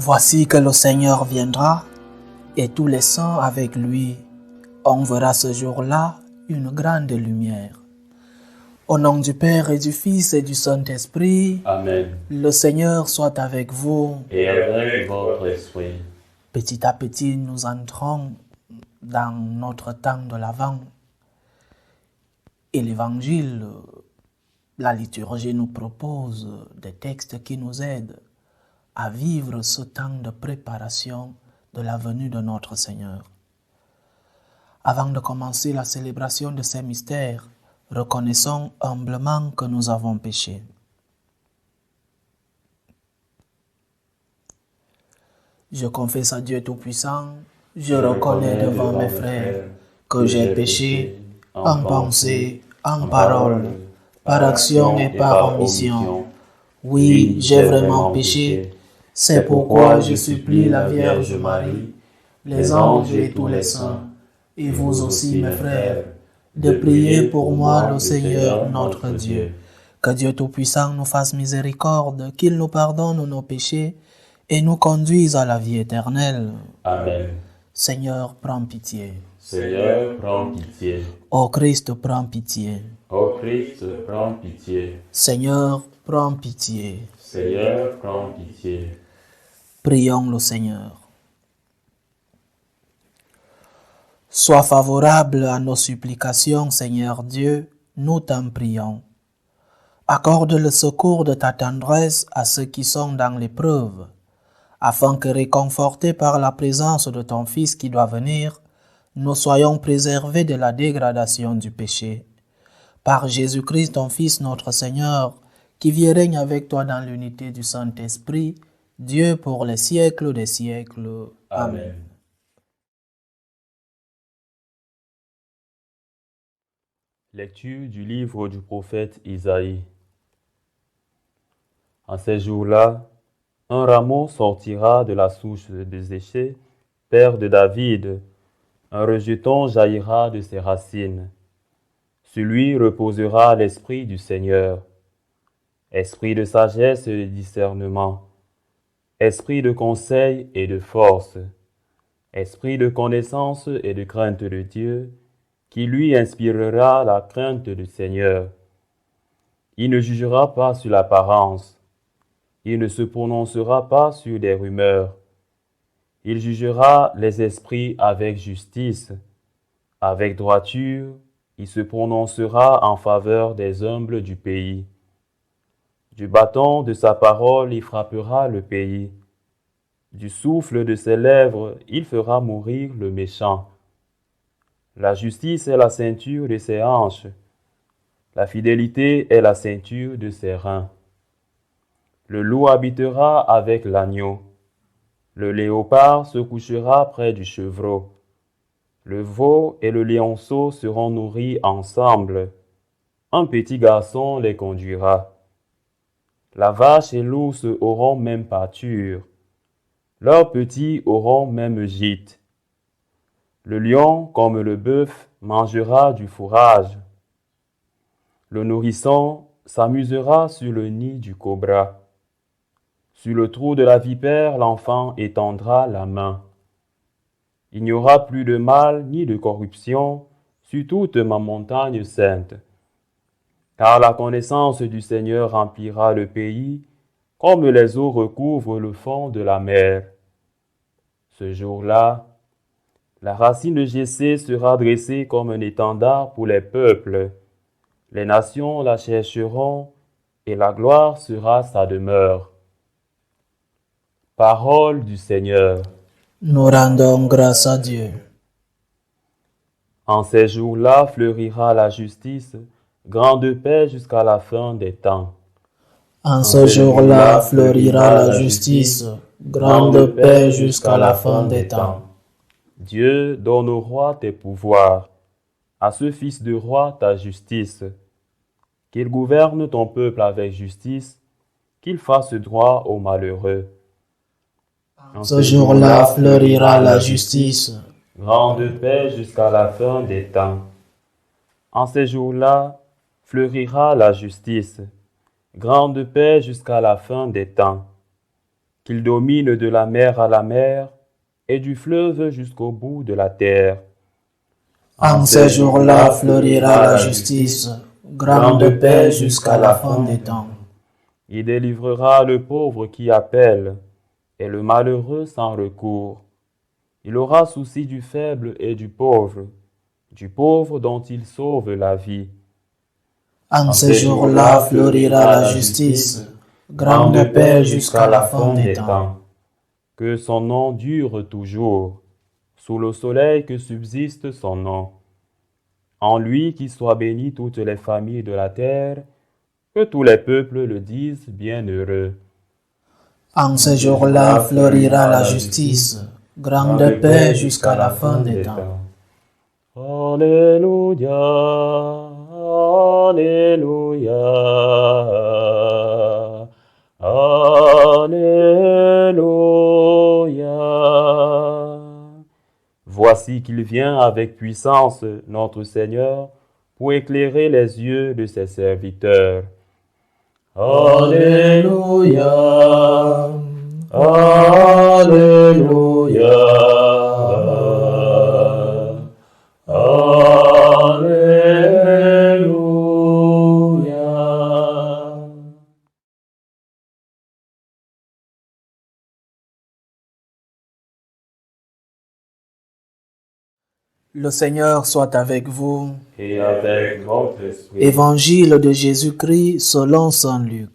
Voici que le Seigneur viendra, et tous les saints avec lui. On verra ce jour-là une grande lumière. Au nom du Père et du Fils et du Saint-Esprit, Amen. le Seigneur soit avec vous. Et avec votre esprit. Petit à petit, nous entrons dans notre temps de l'Avent. Et l'Évangile, la liturgie nous propose des textes qui nous aident à vivre ce temps de préparation de la venue de notre Seigneur. Avant de commencer la célébration de ces mystères, reconnaissons humblement que nous avons péché. Je confesse à Dieu Tout-Puissant, je reconnais devant mes frères que j'ai péché en pensée, en parole, par action et par omission. Oui, j'ai vraiment péché. C'est pourquoi je supplie la Vierge Marie, les anges et tous les saints, et vous aussi mes frères, de prier pour moi le Seigneur notre Dieu. Que Dieu Tout-Puissant nous fasse miséricorde, qu'il nous pardonne nos péchés et nous conduise à la vie éternelle. Amen. Seigneur, prends pitié. Seigneur, prends pitié. Ô Christ, prends pitié. Ô Christ, prends pitié. Seigneur, prends pitié. Seigneur, prends pitié. Prions le Seigneur. Sois favorable à nos supplications, Seigneur Dieu, nous t'en prions. Accorde le secours de ta tendresse à ceux qui sont dans l'épreuve, afin que, réconfortés par la présence de ton Fils qui doit venir, nous soyons préservés de la dégradation du péché. Par Jésus-Christ, ton Fils, notre Seigneur, qui vit et règne avec toi dans l'unité du Saint-Esprit, Dieu pour les siècles des siècles. Amen. Lecture du livre du prophète Isaïe. En ces jours-là, un rameau sortira de la souche de Zéché, père de David. Un rejeton jaillira de ses racines. Sur lui reposera l'esprit du Seigneur, esprit de sagesse et de discernement, esprit de conseil et de force, esprit de connaissance et de crainte de Dieu, qui lui inspirera la crainte du Seigneur. Il ne jugera pas sur l'apparence, il ne se prononcera pas sur des rumeurs. Il jugera les esprits avec justice, avec droiture, il se prononcera en faveur des humbles du pays. Du bâton de sa parole, il frappera le pays. Du souffle de ses lèvres, il fera mourir le méchant. La justice est la ceinture de ses hanches. La fidélité est la ceinture de ses reins. Le loup habitera avec l'agneau. Le léopard se couchera près du chevreau. Le veau et le lionceau seront nourris ensemble. Un petit garçon les conduira. La vache et l'ours auront même pâture. Leurs petits auront même gîte. Le lion, comme le bœuf, mangera du fourrage. Le nourrisson s'amusera sur le nid du cobra. Sur le trou de la vipère, l'enfant étendra la main. Il n'y aura plus de mal ni de corruption sur toute ma montagne sainte. Car la connaissance du Seigneur remplira le pays, comme les eaux recouvrent le fond de la mer. Ce jour-là, la racine de Jessé sera dressée comme un étendard pour les peuples. Les nations la chercheront, et la gloire sera sa demeure. Parole du Seigneur. Nous rendons grâce à Dieu. En ces jours-là fleurira la justice, grande paix jusqu'à la fin des temps. En ce jour-là fleurira la justice, grande paix jusqu'à la fin des temps. Dieu donne au roi tes pouvoirs, à ce fils de roi ta justice. Qu'il gouverne ton peuple avec justice, qu'il fasse droit aux malheureux. En ce jour-là fleurira la justice, grande paix jusqu'à la fin des temps. En ces jours-là fleurira la justice, grande paix jusqu'à la fin des temps. qu'il domine de la mer à la mer et du fleuve jusqu'au bout de la terre. En ces jours-là fleurira la justice, grande paix jusqu'à la fin des temps. Il délivrera le pauvre qui appelle et le malheureux sans recours. Il aura souci du faible et du pauvre dont il sauve la vie. En ces jours-là fleurira la justice, grande paix jusqu'à la fin des temps. Que son nom dure toujours, sous le soleil que subsiste son nom. En lui qui soient bénies toutes les familles de la terre, que tous les peuples le disent bienheureux. En ces jours-là fleurira la justice, grande paix jusqu'à la fin des temps. Alléluia, Alléluia, Alléluia. Voici qu'il vient avec puissance, notre Seigneur, pour éclairer les yeux de ses serviteurs. Alléluia, Alléluia, Alléluia. Le Seigneur soit avec vous. Et avec votre esprit. Évangile de Jésus-Christ selon saint Luc.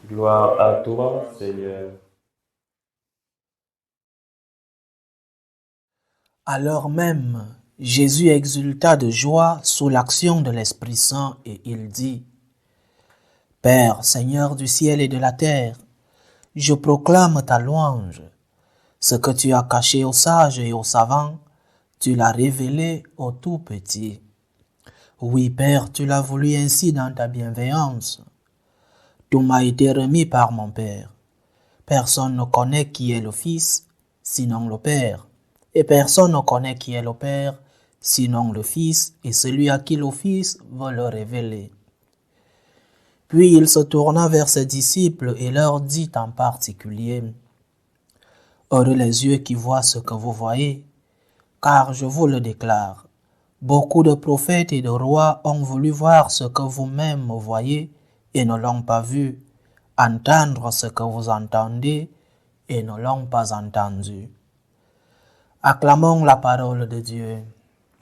Gloire à toi, Seigneur. Alors même, Jésus exulta de joie sous l'action de l'Esprit Saint et il dit : Père, Seigneur du ciel et de la terre, je proclame ta louange. Ce que tu as caché aux sages et aux savants, tu l'as révélé aux tout petits. Oui, Père, tu l'as voulu ainsi dans ta bienveillance. Tout m'a été remis par mon Père. Personne ne connaît qui est le Fils, sinon le Père. Et personne ne connaît qui est le Père, sinon le Fils et celui à qui le Fils veut le révéler. Puis il se tourna vers ses disciples et leur dit en particulier : Heureux les yeux qui voient ce que vous voyez, car je vous le déclare, beaucoup de prophètes et de rois ont voulu voir ce que vous-même voyez et ne l'ont pas vu, entendre ce que vous entendez et ne l'ont pas entendu. Acclamons la parole de Dieu.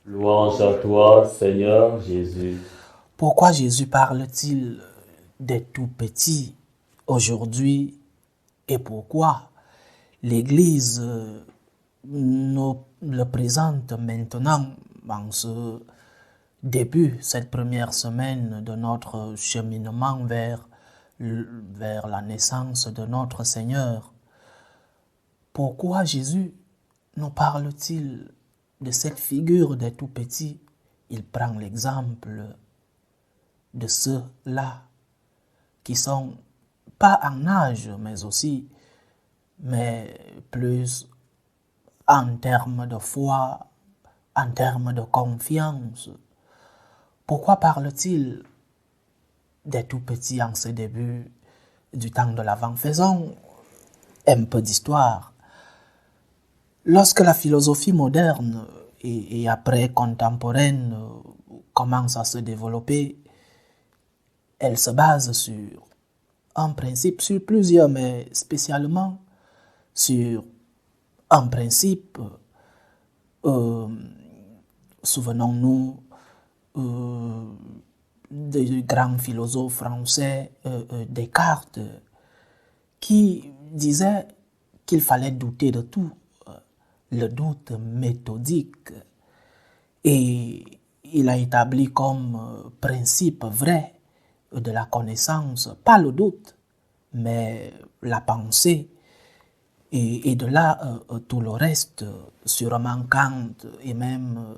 Louange à toi, Seigneur Jésus. Pourquoi Jésus parle-t-il des tout petits aujourd'hui et pourquoi l'Église nous le présente maintenant en ce début, cette première semaine de notre cheminement vers la naissance de notre Seigneur? Pourquoi Jésus nous parle-t-il de cette figure des tout petits? Il prend l'exemple de ceux-là qui sont pas en âge, mais plus en termes de foi, en termes de confiance. Pourquoi parle-t-il des tout petits en ce début du temps de l'Avent? Faisons un peu d'histoire. Lorsque la philosophie moderne et après contemporaine commence à se développer, elle se base sur un principe, sur plusieurs, mais spécialement sur un principe. Souvenons-nous du grand philosophe français Descartes, qui disait qu'il fallait douter de tout, le doute méthodique. Et il a établi comme principe vrai de la connaissance, pas le doute, mais la pensée. Et de là, tout le reste, sûrement Kant et même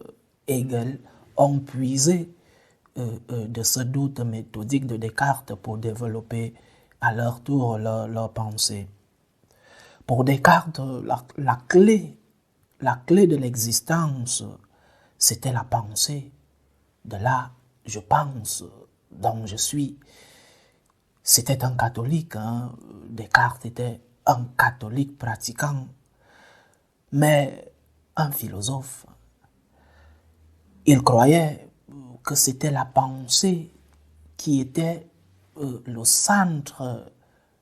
Hegel, ont puisé de ce doute méthodique de Descartes pour développer à leur tour leur pensée. Pour Descartes, la clé de l'existence, c'était la pensée. De là, je pense, donc je suis. C'était un catholique, hein. Descartes était un catholique pratiquant, mais un philosophe. Il croyait que c'était la pensée qui était le centre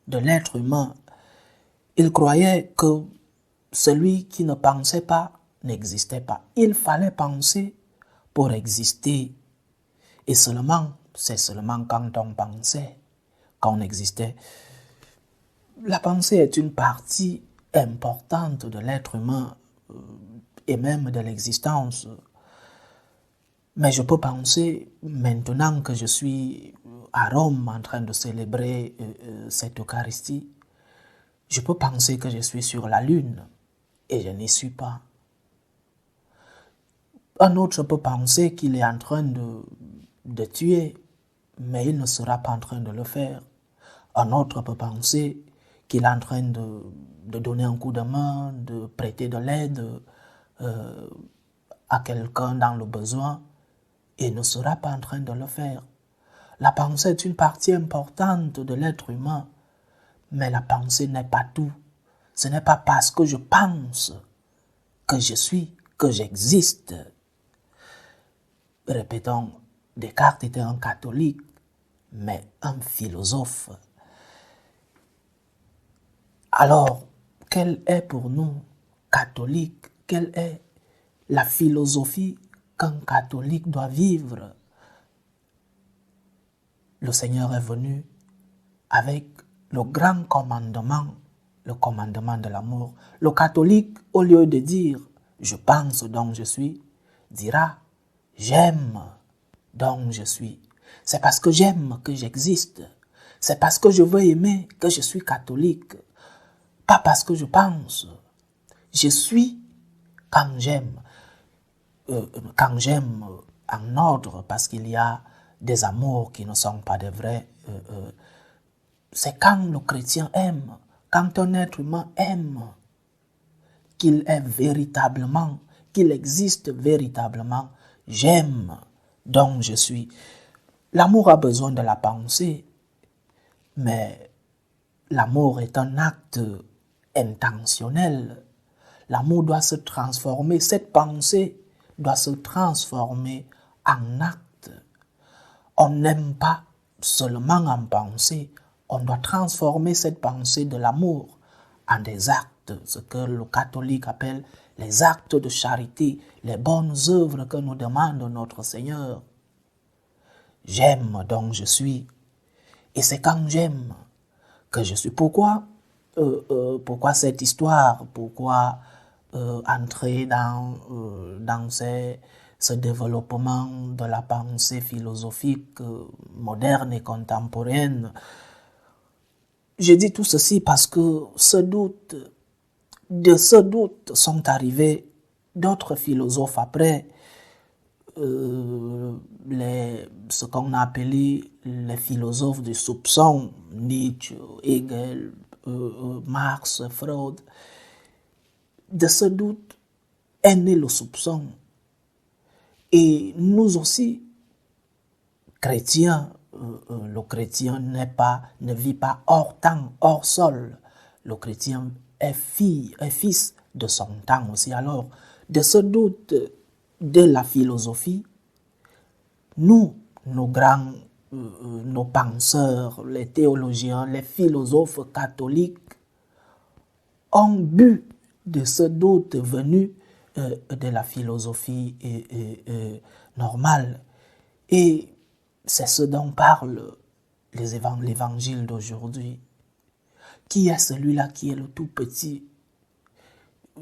de l'être humain. Il croyait que celui qui ne pensait pas n'existait pas. Il fallait penser pour exister. Et c'est seulement quand on pensait qu'on existait. La pensée est une partie importante de l'être humain et même de l'existence. Mais je peux penser, maintenant que je suis à Rome en train de célébrer cette Eucharistie, je peux penser que je suis sur la lune et je n'y suis pas. Un autre peut penser qu'il est en train de tuer, mais il ne sera pas en train de le faire. Un autre peut penser qu'il est en train de donner un coup de main, de prêter de l'aide à quelqu'un dans le besoin, et ne sera pas en train de le faire. La pensée est une partie importante de l'être humain, mais la pensée n'est pas tout. Ce n'est pas parce que je pense que je suis, que j'existe. Répétons, Descartes était un catholique, mais un philosophe. Alors, quelle est pour nous, catholiques, quelle est la philosophie qu'un catholique doit vivre? Le Seigneur est venu avec le grand commandement, le commandement de l'amour. Le catholique, au lieu de dire « je pense donc je suis », dira « j'aime donc je suis ». C'est parce que j'aime que j'existe. C'est parce que je veux aimer que je suis catholique. Pas parce que je pense. Je suis quand j'aime. Quand j'aime en ordre, parce qu'il y a des amours qui ne sont pas des vrais. C'est quand le chrétien aime, quand un être humain aime, qu'il est véritablement, qu'il existe véritablement. J'aime, donc je suis. L'amour a besoin de la pensée, mais l'amour est un acte intentionnel. L'amour doit se transformer, cette pensée doit se transformer en acte. On n'aime pas seulement en pensée, on doit transformer cette pensée de l'amour en des actes, ce que le catholique appelle les actes de charité, les bonnes œuvres que nous demande notre Seigneur. J'aime donc je suis, et c'est quand j'aime que je suis. Pourquoi cette histoire? Pourquoi entrer dans ce développement de la pensée philosophique moderne et contemporaine? Je dis tout ceci parce que de ce doute sont arrivés d'autres philosophes après, ce qu'on a appelé les philosophes du soupçon, Nietzsche, Hegel, Marx, Freud. De ce doute est né le soupçon. Et nous aussi, chrétiens, le chrétien ne vit pas hors temps, hors sol. Le chrétien est fils de son temps aussi. Alors, de ce doute de la philosophie, nos penseurs, les théologiens, les philosophes catholiques ont bu de ce doute venu de la philosophie normale. Et c'est ce dont parle l'évangile d'aujourd'hui. Qui est celui-là qui est le tout petit?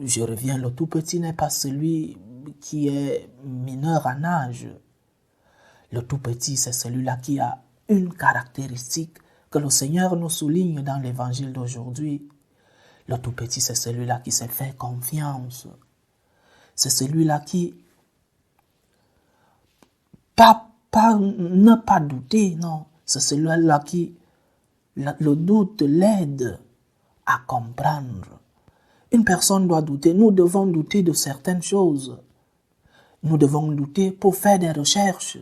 Je reviens, le tout petit n'est pas celui qui est mineur en âge. Le tout petit, c'est celui-là qui a une caractéristique que le Seigneur nous souligne dans l'évangile d'aujourd'hui. Le tout petit, c'est celui-là qui s'est fait confiance. C'est celui-là qui, ne pas douter, non. C'est celui-là qui, le doute l'aide à comprendre. Une personne doit douter. Nous devons douter de certaines choses. Nous devons douter pour faire des recherches.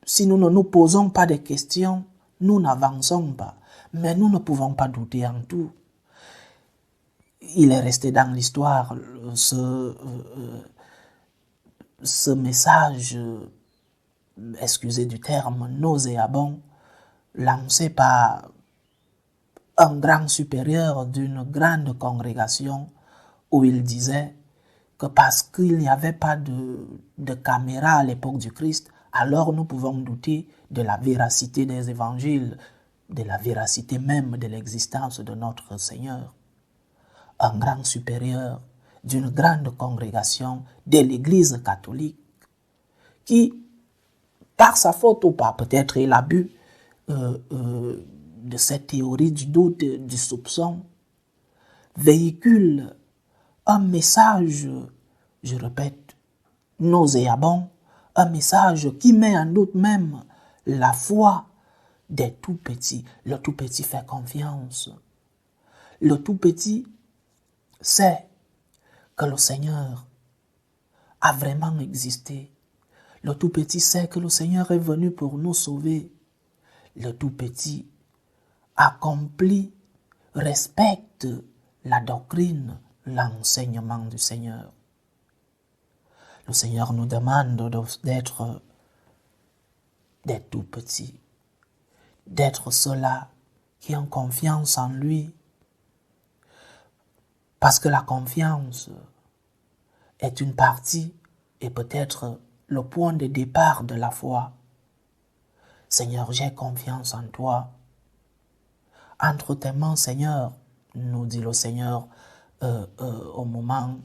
Si nous ne nous posons pas des questions, nous n'avançons pas. Mais nous ne pouvons pas douter en tout. il est resté dans l'histoire ce message, excusez du terme, nauséabond, lancé par un grand supérieur d'une grande congrégation où il disait que parce qu'il n'y avait pas de caméra à l'époque du Christ, alors nous pouvons douter de la véracité des évangiles, de la véracité même de l'existence de notre Seigneur. Un grand supérieur d'une grande congrégation de l'Église catholique qui, par sa faute ou pas, peut-être il a bu de cette théorie du doute, du soupçon, véhicule un message, je répète, nauséabond, un message qui met en doute même la foi des tout-petits. Le tout-petit fait confiance. Le tout-petit sait que le Seigneur a vraiment existé. Le tout-petit sait que le Seigneur est venu pour nous sauver. Le tout-petit accomplit, respecte la doctrine, l'enseignement du Seigneur. Le Seigneur nous demande d'être des tout-petits, d'être ceux-là qui ont confiance en lui. Parce que la confiance est une partie et peut-être le point de départ de la foi. Seigneur, j'ai confiance en toi. Entre tes mains, Seigneur, nous dit le Seigneur au moment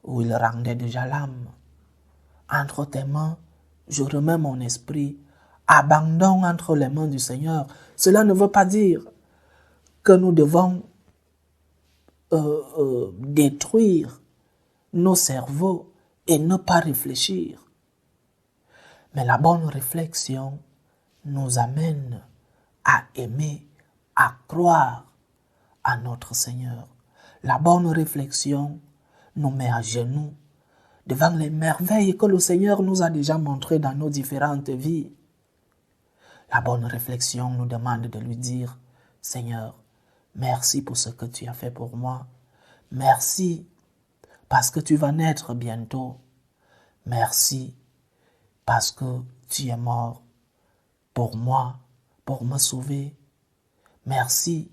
où il rendait déjà l'âme. Entre tes mains, je remets mon esprit. Abandon entre les mains du Seigneur. Cela ne veut pas dire que nous devons détruire nos cerveaux et ne pas réfléchir. Mais la bonne réflexion nous amène à aimer, à croire à notre Seigneur. La bonne réflexion nous met à genoux devant les merveilles que le Seigneur nous a déjà montrées dans nos différentes vies. La bonne réflexion nous demande de lui dire, Seigneur, merci pour ce que tu as fait pour moi. Merci parce que tu vas naître bientôt. Merci parce que tu es mort pour moi, pour me sauver. Merci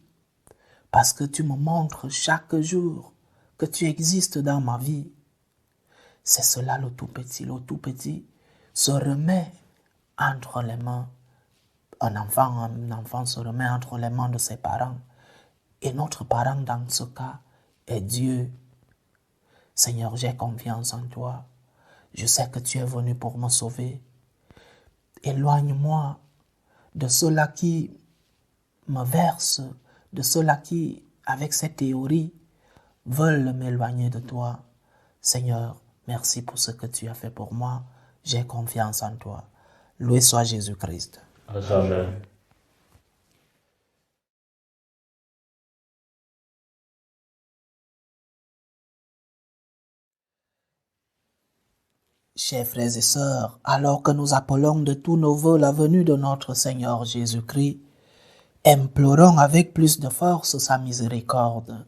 parce que tu me montres chaque jour que tu existes dans ma vie. C'est cela le tout petit. Le tout petit se remet entre les mains. Un enfant se remet entre les mains de ses parents. Et notre parent dans ce cas est Dieu. Seigneur, j'ai confiance en toi. Je sais que tu es venu pour me sauver. Éloigne-moi de ceux-là qui me versent, de ceux-là qui, avec cette théorie, veulent m'éloigner de toi. Seigneur, merci pour ce que tu as fait pour moi. J'ai confiance en toi. Loué soit Jésus-Christ. Amen. Chers frères et sœurs, alors que nous appelons de tous nos vœux la venue de notre Seigneur Jésus-Christ, implorons avec plus de force sa miséricorde.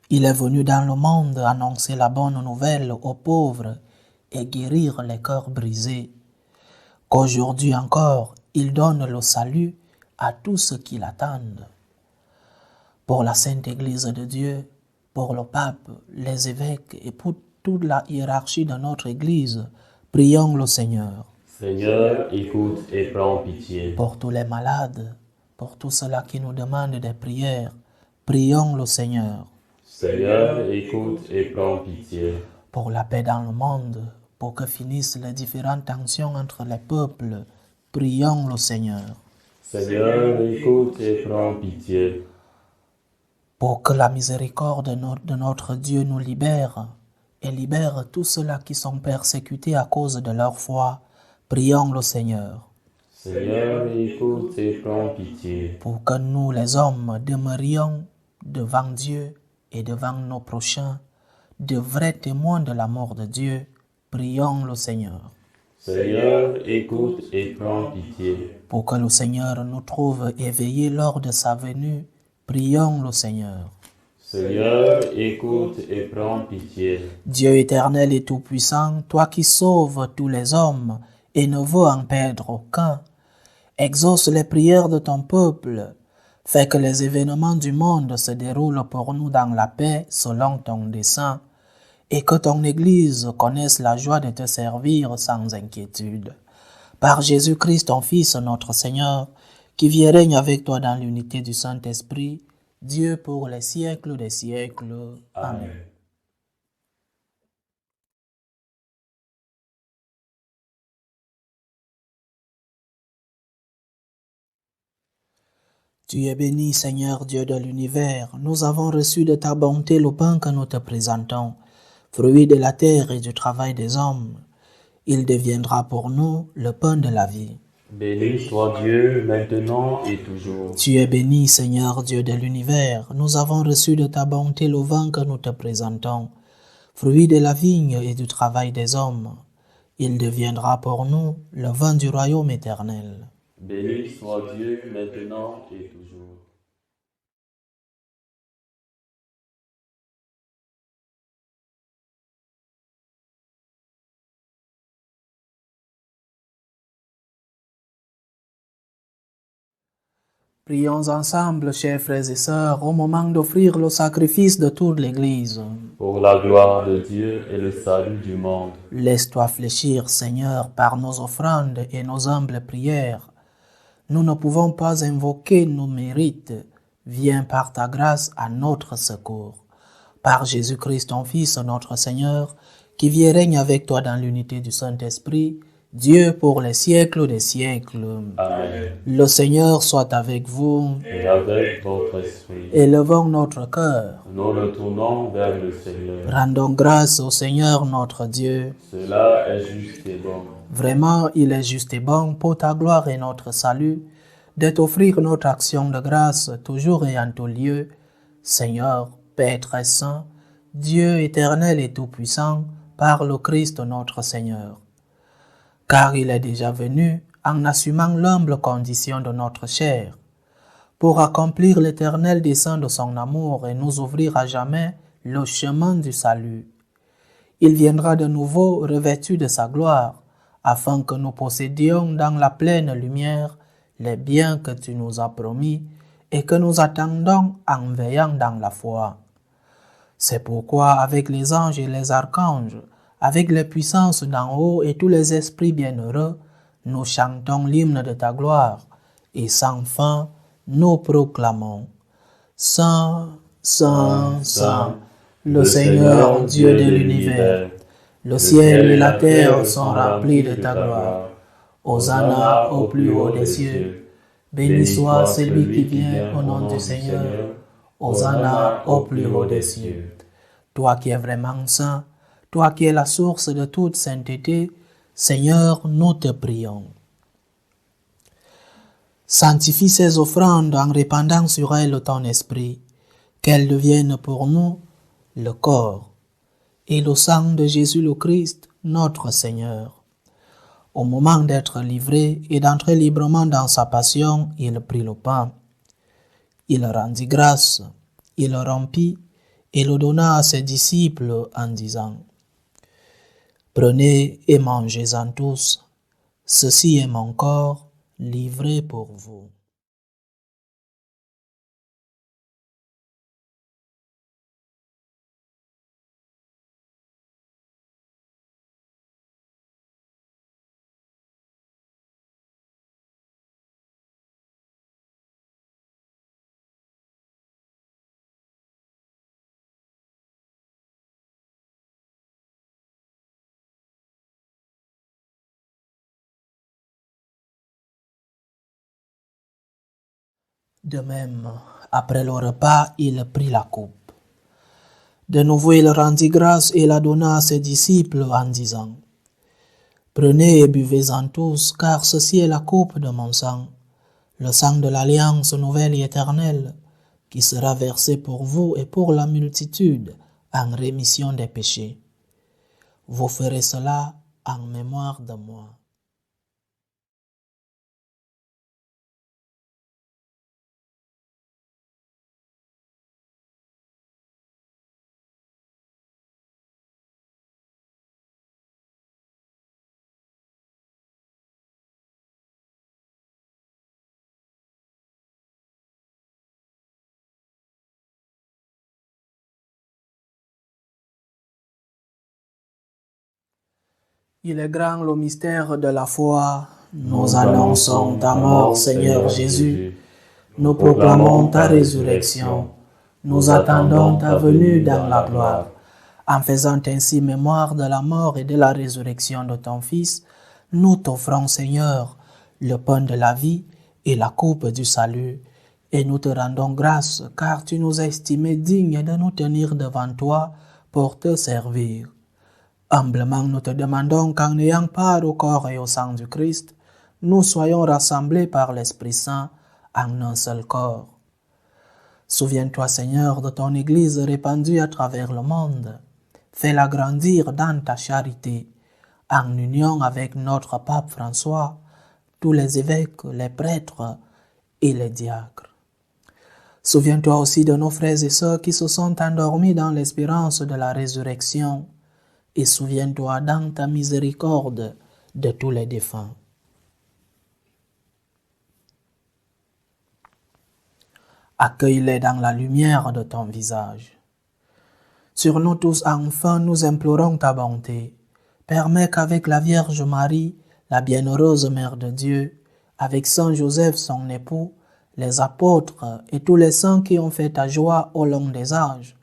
Il est venu dans le monde annoncer la bonne nouvelle aux pauvres et guérir les cœurs brisés. Qu'aujourd'hui encore, il donne le salut à tous ceux qui l'attendent. Pour la Sainte Église de Dieu, pour le pape, les évêques et pour toute la hiérarchie de notre Église, prions le Seigneur. Seigneur, écoute et prends pitié. Pour tous les malades, pour tous ceux-là qui nous demandent des prières, prions le Seigneur. Seigneur, écoute et prends pitié. Pour la paix dans le monde, pour que finissent les différentes tensions entre les peuples, prions le Seigneur. Seigneur, écoute et prends pitié. Pour que la miséricorde de notre Dieu nous libère et libère tous ceux-là qui sont persécutés à cause de leur foi, prions le Seigneur. Seigneur, écoute et prends pitié. Pour que nous, les hommes, demeurions devant Dieu et devant nos prochains, de vrais témoins de l'amour de Dieu, prions le Seigneur. Seigneur, écoute et prends pitié. Pour que le Seigneur nous trouve éveillés lors de sa venue, prions le Seigneur. Seigneur, écoute et prends pitié. Dieu éternel et tout-puissant, toi qui sauves tous les hommes et ne veux en perdre aucun, exauce les prières de ton peuple, fais que les événements du monde se déroulent pour nous dans la paix selon ton dessein, et que ton Église connaisse la joie de te servir sans inquiétude. Par Jésus-Christ, ton Fils, notre Seigneur, qui vit et règne avec toi dans l'unité du Saint-Esprit, Dieu pour les siècles des siècles. Amen. Tu es béni, Seigneur Dieu de l'univers. Nous avons reçu de ta bonté le pain que nous te présentons, fruit de la terre et du travail des hommes. Il deviendra pour nous le pain de la vie. Béni soit Dieu, maintenant et toujours. Tu es béni, Seigneur Dieu de l'univers. Nous avons reçu de ta bonté le vin que nous te présentons, fruit de la vigne et du travail des hommes. Il deviendra pour nous le vin du royaume éternel. Béni soit Dieu, maintenant et toujours. Prions ensemble, chers frères et sœurs, au moment d'offrir le sacrifice de toute l'Église. Pour la gloire de Dieu et le salut du monde. Laisse-toi fléchir, Seigneur, par nos offrandes et nos humbles prières. Nous ne pouvons pas invoquer nos mérites. Viens par ta grâce à notre secours. Par Jésus-Christ, ton Fils, notre Seigneur, qui vit et règne avec toi dans l'unité du Saint-Esprit, Dieu pour les siècles des siècles. Amen. Le Seigneur soit avec vous. Et avec votre esprit. Élevons notre cœur. Nous le tournons vers le Seigneur. Rendons grâce au Seigneur notre Dieu. Cela est juste et bon. Vraiment, il est juste et bon pour ta gloire et notre salut de t'offrir notre action de grâce toujours et en tout lieu. Seigneur, Père très saint, Dieu éternel et tout-puissant, par le Christ notre Seigneur. Car il est déjà venu en assumant l'humble condition de notre chair, pour accomplir l'éternel dessein de son amour et nous ouvrir à jamais le chemin du salut. Il viendra de nouveau revêtu de sa gloire, afin que nous possédions dans la pleine lumière les biens que tu nous as promis et que nous attendons en veillant dans la foi. C'est pourquoi, avec les anges et les archanges, avec les puissances d'en haut et tous les esprits bienheureux, nous chantons l'hymne de ta gloire, et sans fin, nous proclamons « Saint, Saint, Saint, le Seigneur Dieu de l'univers, le ciel et la terre sont remplis de ta gloire. Hosanna au plus haut des cieux. Béni soit celui qui vient au nom du Seigneur. Hosanna au plus haut des cieux. Toi qui es vraiment saint, toi qui es la source de toute sainteté, Seigneur, nous te prions. Sanctifie ces offrandes en répandant sur elles ton esprit, qu'elles deviennent pour nous le corps et le sang de Jésus le Christ, notre Seigneur. Au moment d'être livré et d'entrer librement dans sa passion, il prit le pain. Il rendit grâce, il le rompit et le donna à ses disciples en disant « Prenez et mangez-en tous, ceci est mon corps livré pour vous. » De même, après le repas, il prit la coupe. De nouveau, il rendit grâce et la donna à ses disciples en disant « Prenez et buvez-en tous, car ceci est la coupe de mon sang, le sang de l'alliance nouvelle et éternelle, qui sera versé pour vous et pour la multitude en rémission des péchés. Vous ferez cela en mémoire de moi. » Il est grand le mystère de la foi. Nous annonçons ta mort, Seigneur Jésus. Nous proclamons ta résurrection. Nous attendons ta venue dans la gloire. En faisant ainsi mémoire de la mort et de la résurrection de ton Fils, nous t'offrons, Seigneur, le pain de la vie et la coupe du salut. Et nous te rendons grâce, car tu nous as estimés dignes de nous tenir devant toi pour te servir. Humblement, nous te demandons qu'en ayant part au corps et au sang du Christ, nous soyons rassemblés par l'Esprit Saint en un seul corps. Souviens-toi, Seigneur, de ton Église répandue à travers le monde. Fais-la grandir dans ta charité, en union avec notre pape François, tous les évêques, les prêtres et les diacres. Souviens-toi aussi de nos frères et sœurs qui se sont endormis dans l'espérance de la résurrection, et souviens-toi dans ta miséricorde de tous les défunts. Accueille-les dans la lumière de ton visage. Sur nous tous enfin, nous implorons ta bonté. Permets qu'avec la Vierge Marie, la bienheureuse Mère de Dieu, avec Saint Joseph son époux, les apôtres et tous les saints qui ont fait ta joie au long des âges,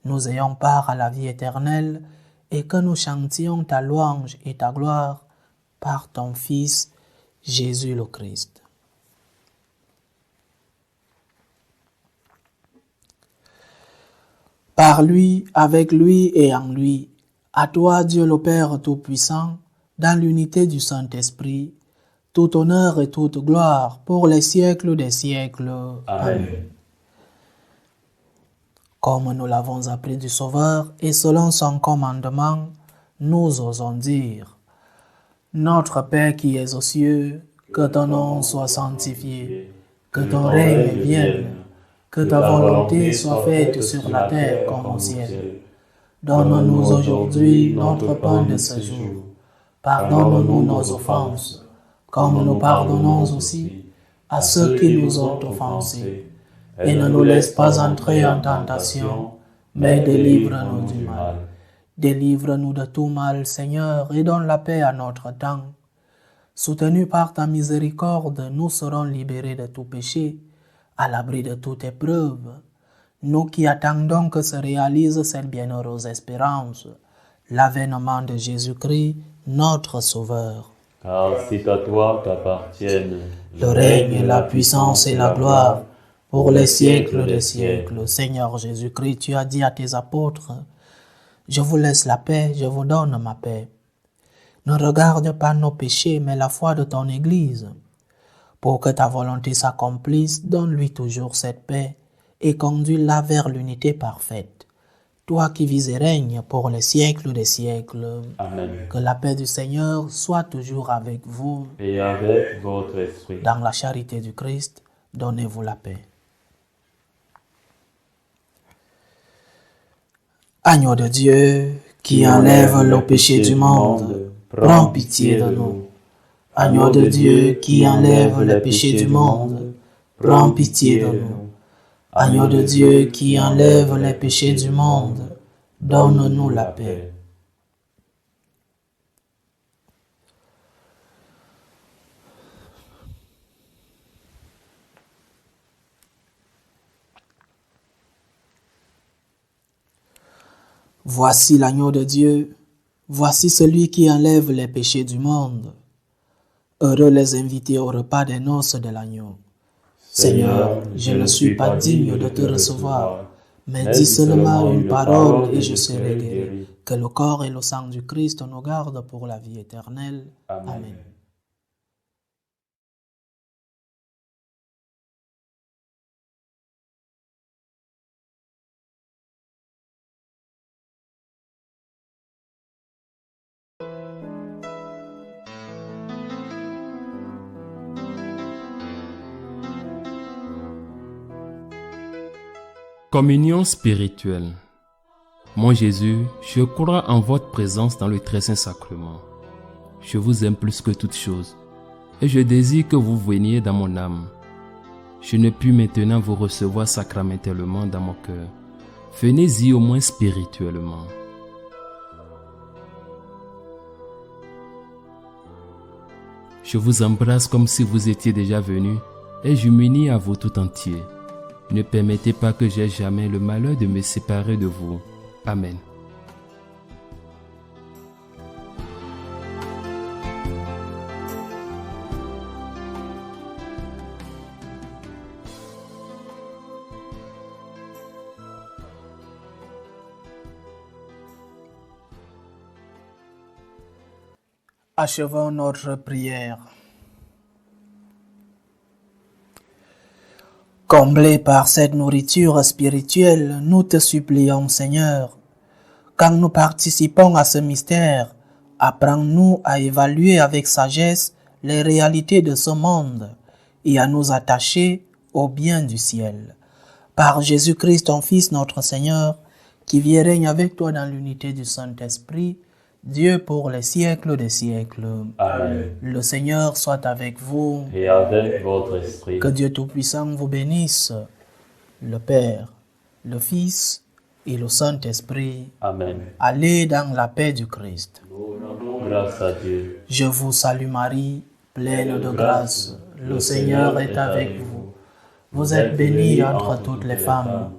nous ayons part à la vie éternelle et que nous chantions ta louange et ta gloire par ton Fils, Jésus le Christ. Par lui, avec lui et en lui, à toi Dieu le Père Tout-Puissant, dans l'unité du Saint-Esprit, tout honneur et toute gloire pour les siècles des siècles. Amen. Comme nous l'avons appris du Sauveur et selon son commandement, nous osons dire: Notre Père qui es aux cieux, que ton nom soit sanctifié, que ton règne vienne, que ta volonté soit faite sur la terre comme au ciel. Donne-nous aujourd'hui notre pain de ce jour. Pardonne-nous nos offenses, comme nous pardonnons aussi à ceux qui nous ont offensés. Et ne nous laisse pas entrer en tentation, mais délivre-nous du mal. Délivre-nous de tout mal, Seigneur, et donne la paix à notre temps. Soutenus par ta miséricorde, nous serons libérés de tout péché, à l'abri de toute épreuve. Nous qui attendons que se réalise cette bienheureuse espérance, l'avènement de Jésus-Christ, notre Sauveur. Car c'est à toi qu'appartiennent le règne, la puissance et la gloire pour les siècles des siècles. Seigneur Jésus-Christ, tu as dit à tes apôtres: Je vous laisse la paix, je vous donne ma paix. Ne regarde pas nos péchés, mais la foi de ton Église. Pour que ta volonté s'accomplisse, donne-lui toujours cette paix et conduis-la vers l'unité parfaite. Toi qui vis et règnes pour les siècles des siècles. Amen. Que la paix du Seigneur soit toujours avec vous. Et avec votre esprit. Dans la charité du Christ, donnez-vous la paix. Agneau de Dieu, qui enlève le péché du monde, prends pitié de nous. Agneau de Dieu, qui enlève le péché du monde, prends pitié de nous. Agneau de Dieu, qui enlève les péchés du monde, donne-nous la paix. Voici l'agneau de Dieu, voici celui qui enlève les péchés du monde. Heureux les invités au repas des noces de l'agneau. Seigneur, je ne suis pas digne de te recevoir, mais dis seulement une parole et je serai guéri. Que le corps et le sang du Christ nous gardent pour la vie éternelle. Amen. Communion spirituelle. Mon Jésus, je crois en votre présence dans le très saint sacrement. Je vous aime plus que toute chose et je désire que vous veniez dans mon âme. Je ne puis maintenant vous recevoir sacramentellement dans mon cœur. Venez-y au moins spirituellement. Je vous embrasse comme si vous étiez déjà venu et je m'unis à vous tout entier. Ne permettez pas que j'aie jamais le malheur de me séparer de vous. Amen. Achevons notre prière. Comblés par cette nourriture spirituelle, nous te supplions, Seigneur, quand nous participons à ce mystère, apprends-nous à évaluer avec sagesse les réalités de ce monde et à nous attacher au bien du ciel. Par Jésus-Christ, ton Fils, notre Seigneur, qui vit et règne avec toi dans l'unité du Saint-Esprit, Dieu pour les siècles des siècles. Amen. Le Seigneur soit avec vous. Et avec votre esprit. Que Dieu Tout-Puissant vous bénisse, le Père, le Fils et le Saint-Esprit. Amen. Allez dans la paix du Christ. Grâce à Dieu. Je vous salue Marie, pleine de grâce. Le Seigneur est avec vous. Vous êtes bénie entre toutes les femmes,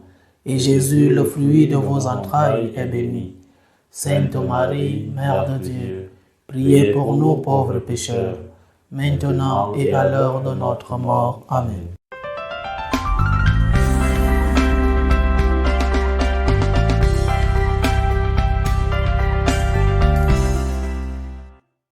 et Jésus, le fruit de vos entrailles, est béni. Sainte Marie, Mère de Dieu, priez pour nous pauvres pécheurs, maintenant et à l'heure de notre mort. Amen.